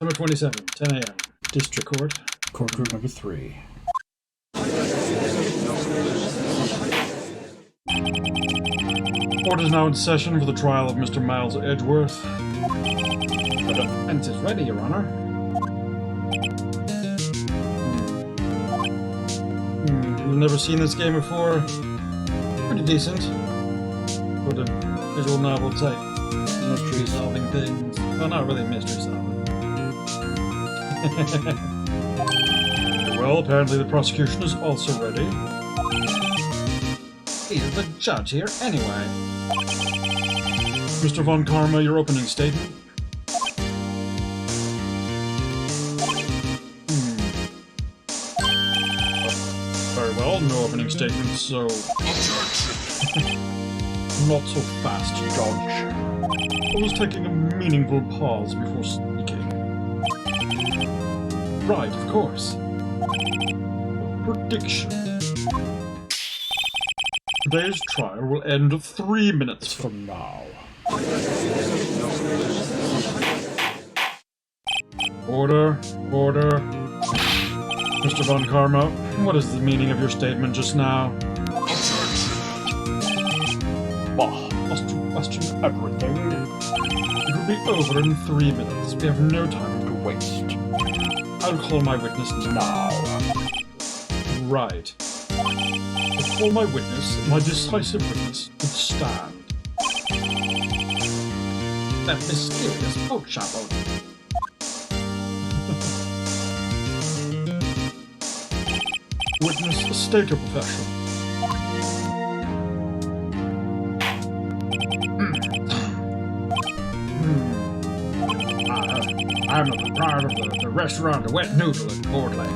Number 27, 10 a.m. District Court. Courtroom number 3. Court is now in session for the trial of Mr. Miles Edgeworth. The defense is ready, Your Honor. You've never seen this game before? Pretty decent. For the visual novel type. Mystery solving things. Well, not really mystery solving. Well, apparently the prosecution is also ready. He's the judge here anyway. Mr. Von Karma, your opening statement. Very well, no opening statement, so... Not so fast, Judge. I was taking a meaningful pause before speaking. Right, of course. Prediction. Today's trial will end 3 minutes from now. Order, order. Mr. Von Karma, what is the meaning of your statement just now? Bah, must you question everything? It will be over in 3 minutes. We have no time to waste. I'll call my witness now. Right. Before my witness, my decisive witness, would stand. That mysterious boat shop owner. Witness, state your profession. I'm the proprietor of the restaurant, The Wet Noodle in Portland.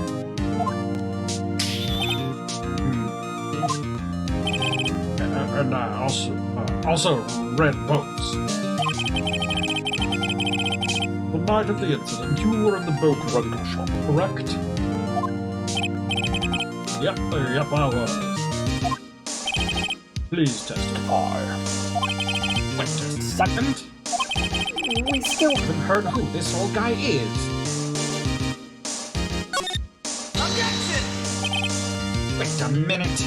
And also Red Boats. The night of the incident, you were in the boat rental shop, correct? Yep, I was. Please testify. Wait a second. We still haven't heard who this old guy is. Objection! Wait a minute.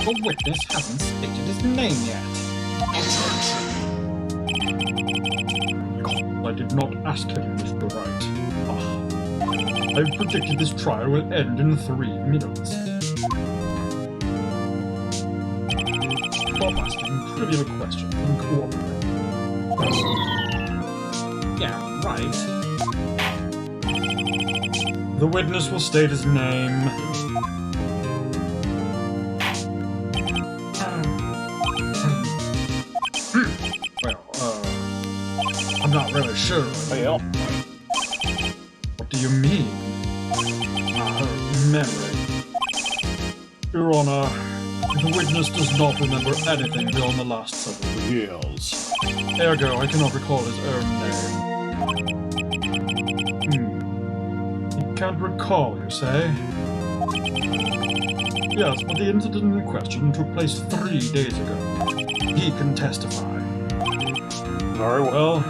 The witness hasn't stated his name yet. I did not ask him, Mr. Wright. I've predicted this trial will end in 3 minutes. Stop asking trivial questions and cooperate. Yeah, right. The witness will state his name. I'm not really sure. Well, what do you mean? Memory. Your Honor, the witness does not remember anything beyond the last several years. Ergo, I cannot recall his own name. You can't recall, you say? Yes, but the incident in question took place 3 days ago. He can testify. Very well.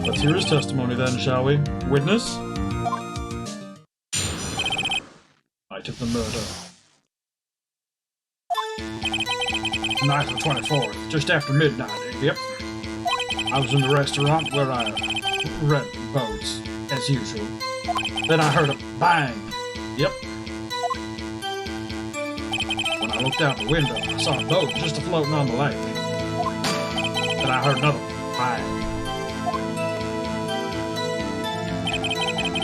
Let's hear his testimony then, shall we? Witness? Night of the murder. Night of the 24th, just after midnight, yep. I was in the restaurant where I read boats, as usual. Then I heard a bang. Yep. When I looked out the window, I saw a boat just floating on the lake. Then I heard another bang.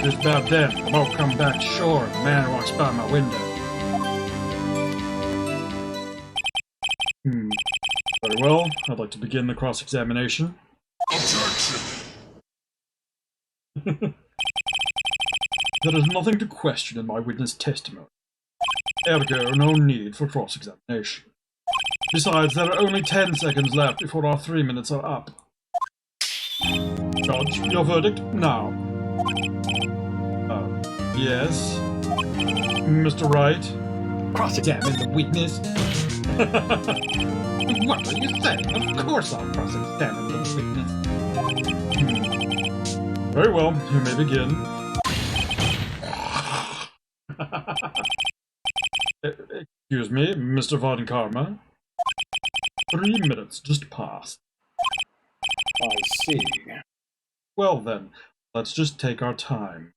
Just about then, the boat come back to shore and the man walks by my window. Very well, I'd like to begin the cross-examination. Objection! There is nothing to question in my witness testimony. Ergo, no need for cross-examination. Besides, there are only 10 seconds left before our 3 minutes are up. Judge, your verdict now. Yes? Mr. Wright? Cross-examine the witness. What are you saying? Of course I'll cross-examine the witness. Very well, you may begin. Excuse me, Mr. Von Karma. 3 minutes just passed. I see. Well then, let's just take our time.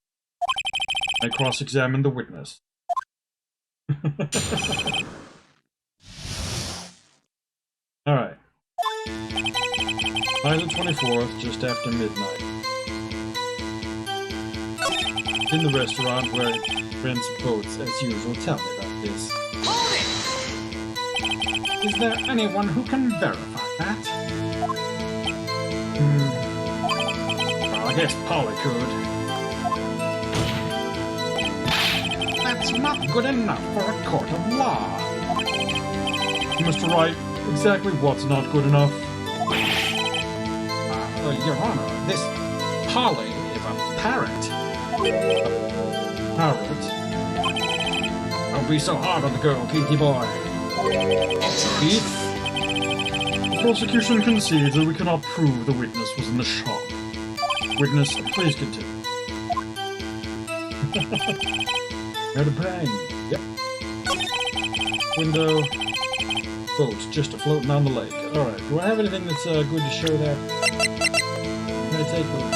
I cross-examine the witness. Alright. Friday the 24th, just after midnight. In the restaurant where he rents boats as usual. Tell me about this. Is there anyone who can verify that? Well, I guess Polly could. That's not good enough for a court of law. Mr. Wright, exactly what's not good enough? Your Honor, this Polly is a parrot. Parrot? Don't be so hard on the girl, Keithy boy. Keith? The prosecution concedes that we cannot prove the witness was in the shop. Witness, please continue. Heard a bang. Yep. Window. Boat just floating on the lake. Alright, do I have anything that's good to show there? Can I take a look?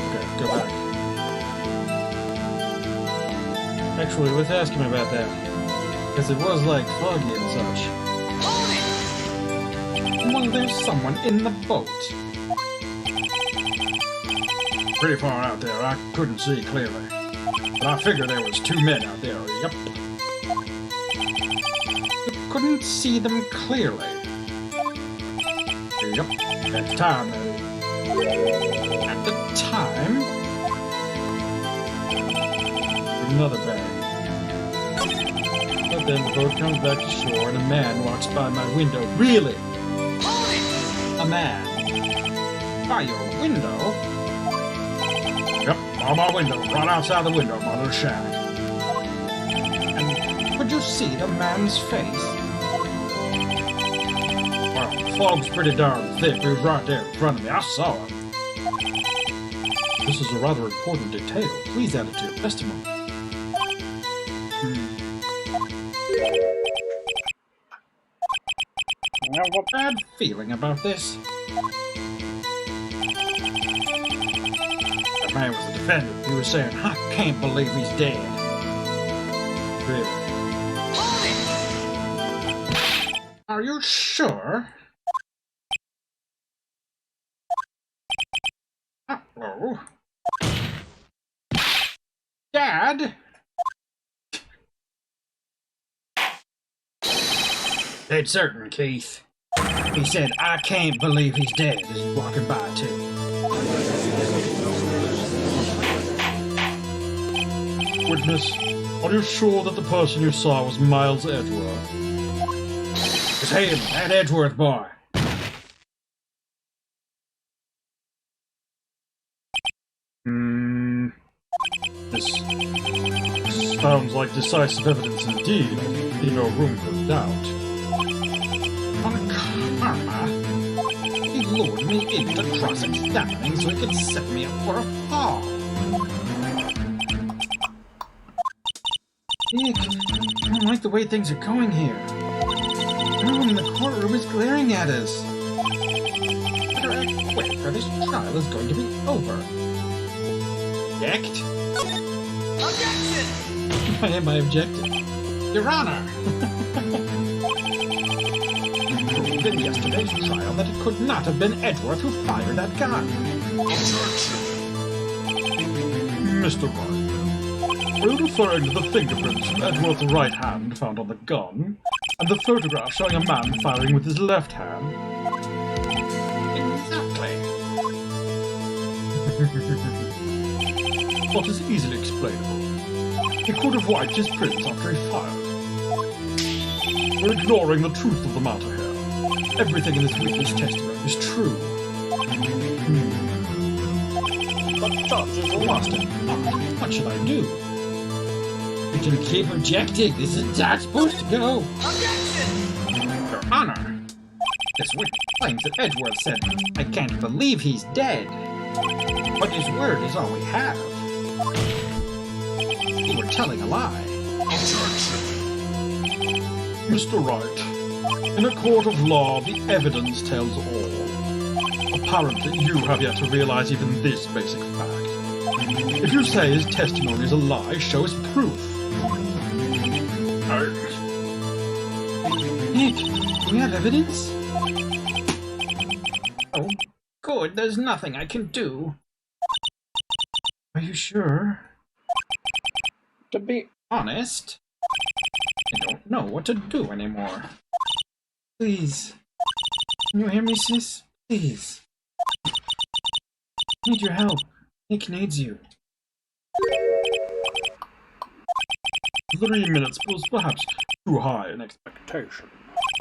Okay, go back. Actually, let's ask him about that. Because it was like foggy and such. Well, there's someone in the boat. Pretty far out there, I couldn't see clearly. But I figured there was 2 men out there, yep. You couldn't see them clearly. Yep, at the time. At the time? Another bag. But then the boat comes back to shore and a man walks by my window. Really? A man? By your window? Yep, by my window. Right outside the window of my little shack. And could you see the man's face? Well, the fog's pretty darn thick. He was right there in front of me. I saw him. This is a rather important detail. Please add it to your testimony. I have a bad feeling about this. That man was the defendant. He was saying, I can't believe he's dead. Really? Are you sure? Uh-oh. Dad? Dead certain, Keith. He said, I can't believe he's dead as he's walking by, too. Witness, are you sure that the person you saw was Miles Edgeworth? It's him, that Edgeworth boy. This sounds like decisive evidence indeed. Leave no room for doubt. On karma, he lured me into cross-examining so he could set me up for a fall. Nick, I don't like the way things are going here. Everyone in the courtroom is glaring at us. Better act quick, or this trial is going to be over. Object? Objection! Why am I objecting? Your Honor! You proved in yesterday's trial that it could not have been Edgeworth who fired that gun. Objection! Mr. Wright, are you referring to the fingerprints from Edgeworth's right hand found on the gun, and the photograph showing a man firing with his left hand? Exactly. What is easily explainable. He could have wiped his prints after he fired. We're ignoring the truth of the matter here. Everything in this witness testimony is true. The judge is Lost elected. it. What should I do? You can keep objecting. This is not supposed to go. Your Honor, this witness claims that Edgeworth said, "I can't believe he's dead." But his word is all we have. You were telling a lie. Mr. Wright, in a court of law, the evidence tells all. Apparently, you have yet to realize even this basic fact. If you say his testimony is a lie, show us proof. Nick, do you have evidence? Oh, good. There's nothing I can do. Are you sure? To be Honest? I don't know what to do anymore. Please. Can you hear me, sis? Please. I need your help. Nick needs you. 3 minutes was perhaps too high an expectation.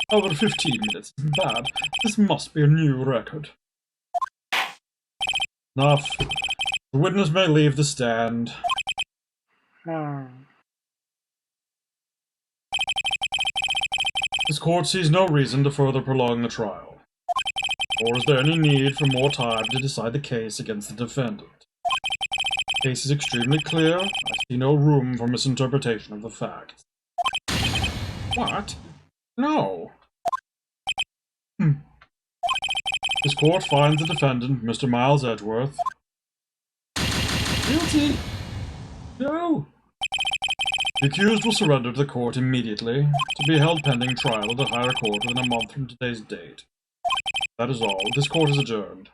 However, 15 minutes isn't bad. This must be a new record. Enough. The witness may leave the stand. This court sees no reason to further prolong the trial. Or is there any need for more time to decide the case against the defendant? The case is extremely clear. I see no room for misinterpretation of the facts. What? No. This court finds the defendant, Mr. Miles Edgeworth, Guilty! no. The accused will surrender to the court immediately, to be held pending trial at a higher court within a month from today's date. That is all. This court is adjourned.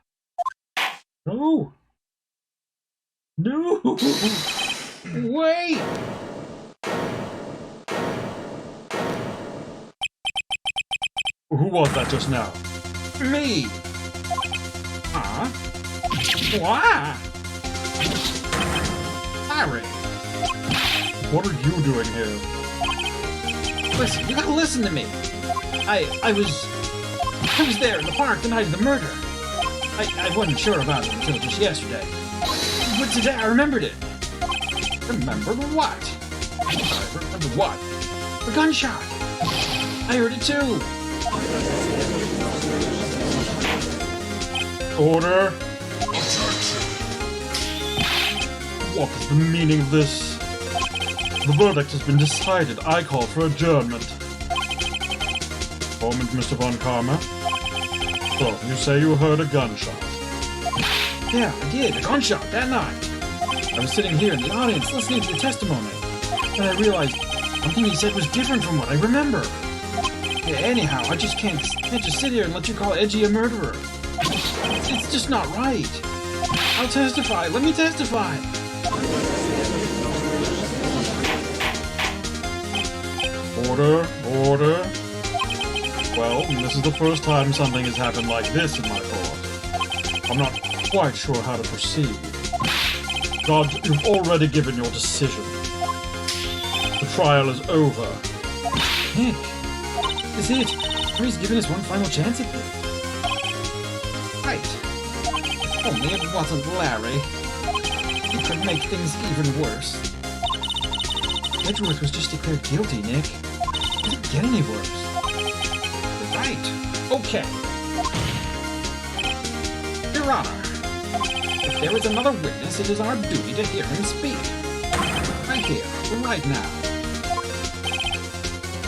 No! No! Wait! Who was that just now? Me! Huh? Why? Harry! What are you doing here? Listen, you gotta listen to me. I was there in the park the night of the murder. I wasn't sure about it until just yesterday. But today I remembered it. Remembered what? I remember what? The gunshot. I heard it too. Order! What is the meaning of this? The verdict has been decided. I call for adjournment. Moment, Mr. Von Karma. So, you say you heard a gunshot. Yeah, I did. A gunshot that night. I was sitting here in the audience listening to the testimony. And I realized something he said was different from what I remember. Yeah, anyhow, I just can't just sit here and let you call Edgy a murderer. It's just not right. I'll testify. Let me testify. Order, order. Well, this is the first time something has happened like this in my court. I'm not quite sure how to proceed. Judge, you've already given your decision. The trial is over. Nick, is it? Harry's giving us one final chance at this. Right. If only it wasn't Larry. He could make things even worse. Edgeworth was just declared guilty, Nick. It didn't get any worse. You're right. Okay. Your Honor, if there is another witness, it is our duty to hear him speak. Right here, right now.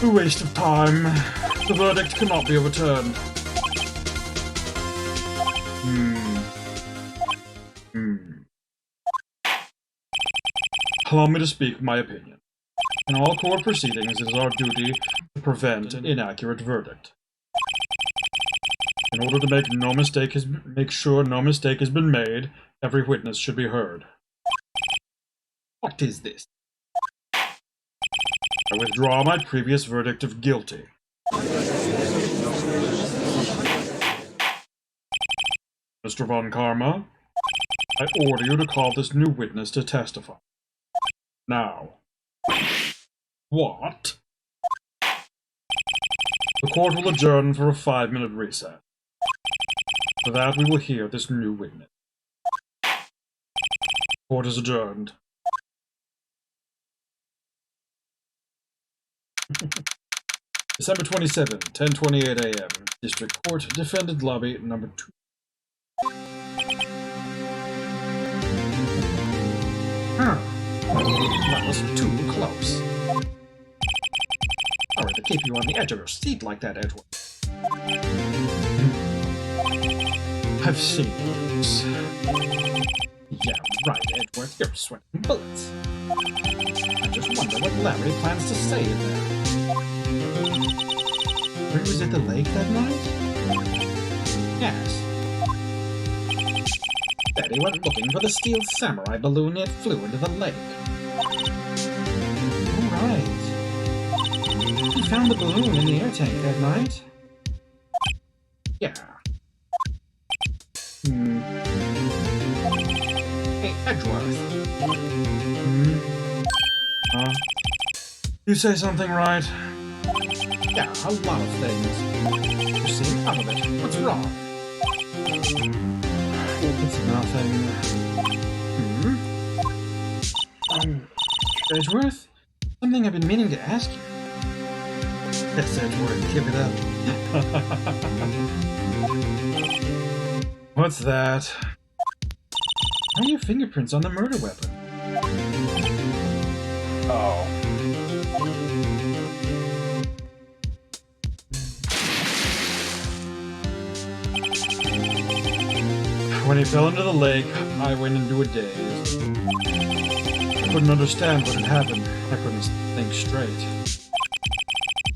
A waste of time. The verdict cannot be overturned. Allow me to speak my opinion. In all court proceedings, it is our duty to prevent an inaccurate verdict. In order to make sure no mistake has been made, every witness should be heard. What is this? I withdraw my previous verdict of guilty. Mr. Von Karma, I order you to call this new witness to testify. Now. What? The court will adjourn for a 5-minute recess. For that, we will hear this new witness. Court is adjourned. December 27, 10:28 a.m. District Court, Defendant Lobby, number 2. That was too close. Sorry to keep you on the edge of your seat like that, Edward. I've seen those. Yeah, right, Edward. You're sweating bullets. I just wonder what Larry plans to say in there. Where was at the lake that night? Yes. Daddy went looking for the steel samurai balloon, it flew into the lake. Alright. He found the balloon in the air tank that night? Yeah. Hey, Edgeworth. You say something, right? Yeah, a lot of things. You seem out of it. What's wrong? It's nothing. Edgeworth? Something I've been meaning to ask you. Yes, Edgeworth, give it up. What's that? How are your fingerprints on the murder weapon? Oh. When he fell into the lake, I went into a daze. I couldn't understand what had happened. I couldn't think straight.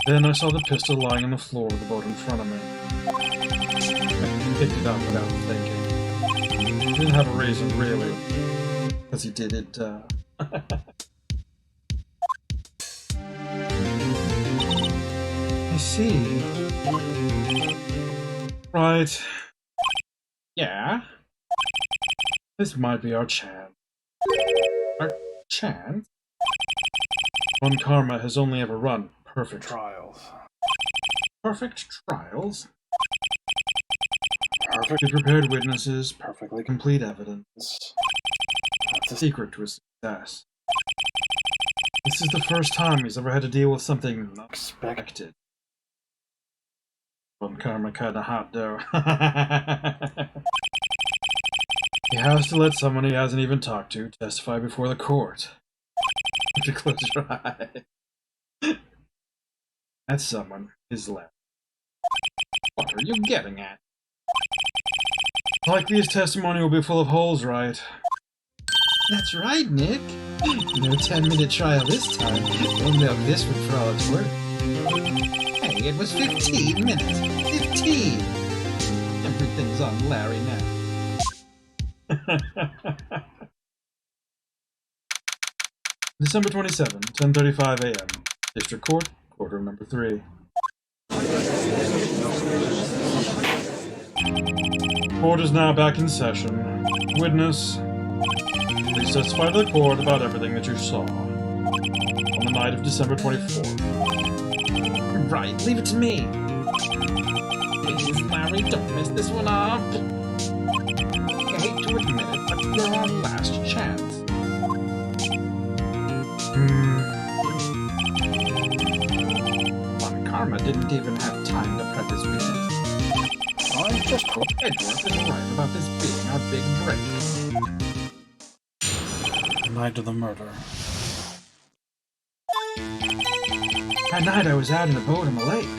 Then I saw the pistol lying on the floor of the boat in front of me. I picked it up without thinking. Didn't have a reason, really. Because he did it, I see. Right. Yeah? This might be our chance. Our chance? One Karma has only ever run perfect Trials. Perfect trials? Perfect. Be prepared witnesses, Perfectly complete evidence. That's a Secret to his success. This is the first time he's ever had to deal with something unexpected. One Karma kinda hot though. He has to let someone he hasn't even talked to testify before the court. If you close your eyes. That someone is Larry. What are you getting at? Likely his testimony will be full of holes, right? That's right, Nick. No 10-minute trial this time. We'll milk this one for all it's worth. Hey, it was 15 minutes. 15! Everything's on Larry now. December 27, 10:35 a.m. District Court, Courtroom number 3. Court is now back in session. Witness, please testify to the court about everything that you saw on the night of December 24th. Right, leave it to me. Please, Larry, don't mess this one up. I hate to admit it, but you're our last chance. One Karma didn't even have time to prep his witness. I just hope Edgeworth is right about this being our big break. the night of the murder. That night I was out in a boat on the lake.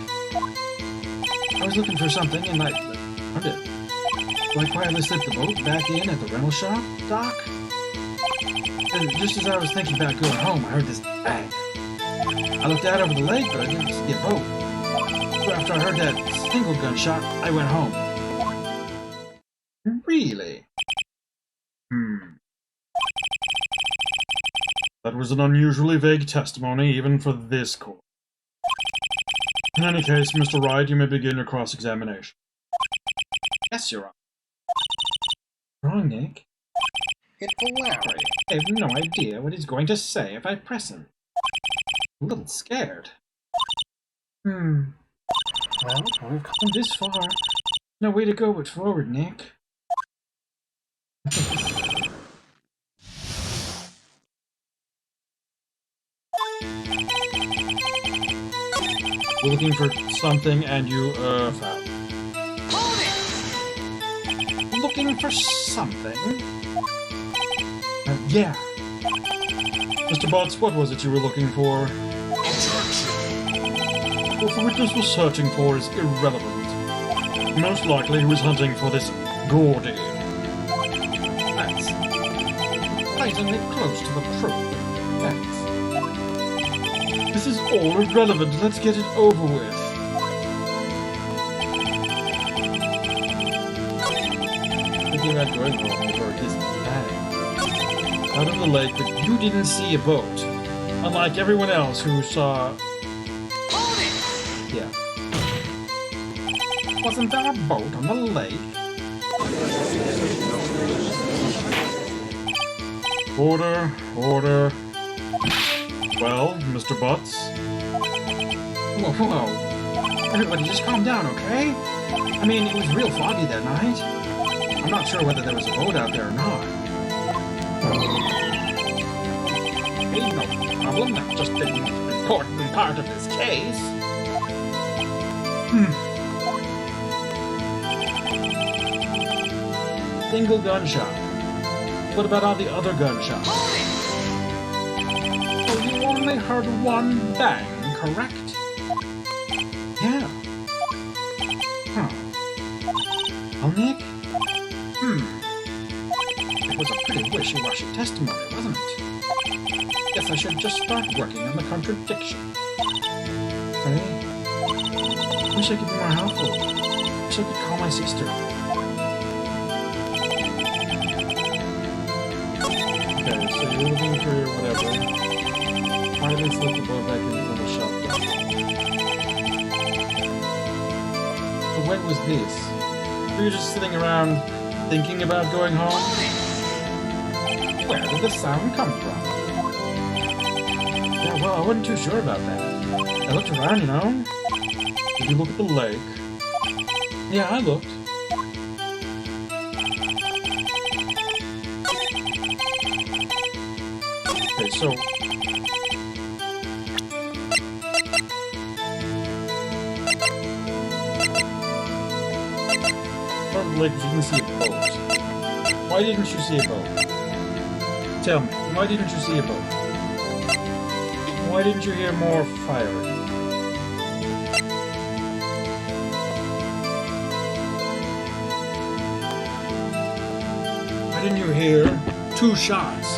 I was looking for something and I found it. So I quietly slipped the boat back in at the rental shop, dock. And just as I was thinking about going home, I heard this bang. I looked out over the lake, but I didn't see a boat. So after I heard that single gunshot, I went home. Really? That was an unusually vague testimony, even for this court. In any case, Mr. Wright, you may begin your cross-examination. Yes, Your Honor. Wrong, Nick. It's Larry. I have no idea what he's going to say if I press him. I'm a little scared. Well, we've Come this far. No way to go but forward, Nick. You're looking for something and you, found. Looking for something? Yeah. Mr. Butts, what was it you were looking for? What the witness was searching for is irrelevant. Most likely he was hunting for this Gordy. That's surprisingly close to the truth. Thanks. This is all irrelevant. Let's get it over with. Thinking about going home for his bag. Out of the lake, but You didn't see a boat. unlike everyone else who saw... Yeah. Wasn't there a boat on the lake? Order, order. Well, Mr. Butts? Whoa, whoa. Everybody just calm down, okay? I mean, it was real foggy that night. I'm not sure whether there was a boat out there or not. Ain't no problem, that's just an important part of this case. Single gunshot. What about all the other gunshots? So you only heard one bang, correct? Yeah. Huh. Well, Nick? It was a pretty wishy-washy testimony, wasn't it? Guess I should just start working on the contradiction. Hey? Wish I could be more helpful. Wish I could call my sister. Okay, so you're looking for whatever. Why did they slip the boat back into the shop? So when was this? Were you just sitting around thinking about going home? Where did the sound come from? Yeah, well, I wasn't too sure about that. I looked around, you know? Did you look at the lake? Yeah, I looked. Okay, so... Part of the lake, you didn't see a boat. Why didn't you see a boat? Tell me, why didn't you see a boat? Why didn't you hear more firing? Why didn't you hear 2 shots?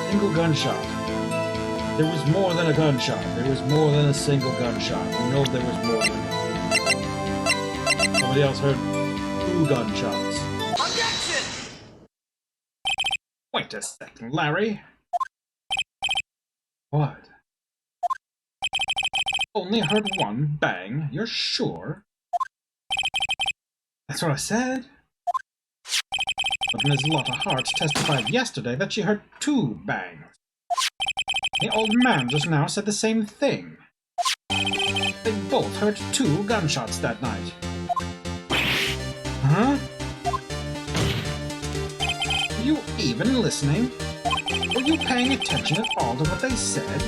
Single gunshot. There was more than a gunshot. There was more than a single gunshot. We know there was more than that. Somebody else heard 2 gunshots. Objection! Wait a second, Larry. What? Only heard one bang, you're sure? That's what I said. But Ms. Lotta Hart testified yesterday that she heard 2 bangs. The old man just now said the same thing. They both heard 2 gunshots that night. Huh? Were you even listening? Were you paying attention at all to what they said?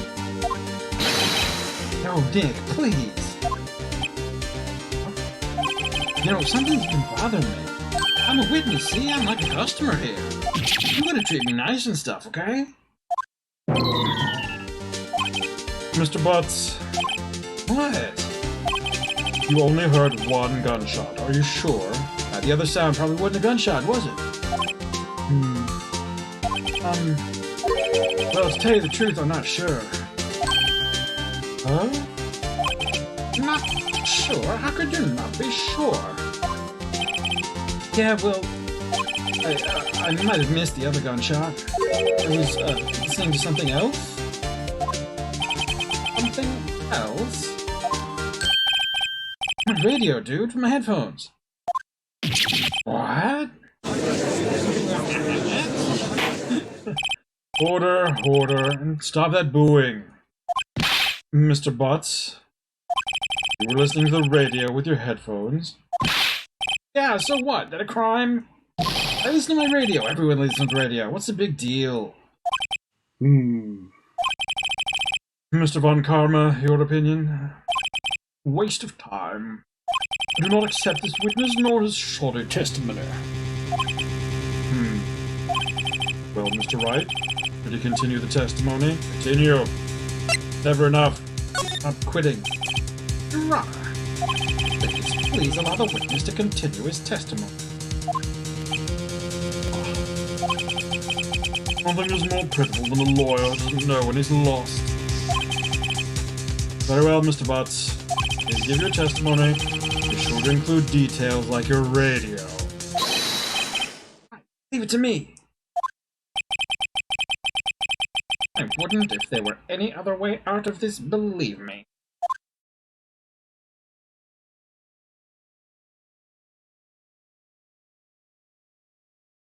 No, Nick, please. You know, something's been bothering me. I'm a witness, see? I'm like a customer here. You gotta treat me nice and stuff, okay? Mr. Butts, What? you only heard 1 gunshot. Are you sure? The other sound probably wasn't a gunshot, was it? Well, to tell you the truth, I'm not sure. Huh? Not sure? How could you not be sure? Yeah, well, I might have missed the other gunshot. it was, listening to something else? Something else? My radio, dude, from my headphones. What? Order, order, and stop that booing. Mr. Butts, you were listening to the radio with your headphones. Yeah, so what? That a crime? I listen to my radio. Everyone listens to radio. What's the big deal? Mr. Von Karma, your opinion? Waste of time. I do not accept this witness nor his shoddy testimony. Well, Mr. Wright, could you continue the testimony? Continue. Never enough. I'm quitting. Your Honor, please allow the witness to continue his testimony. Nothing is more pitiful than a lawyer who doesn't know when he's lost. Very well, Mr. Butts. Please give your testimony. Be sure to include details like your radio. Leave it to me. I wouldn't if there were any other way out of this, believe me.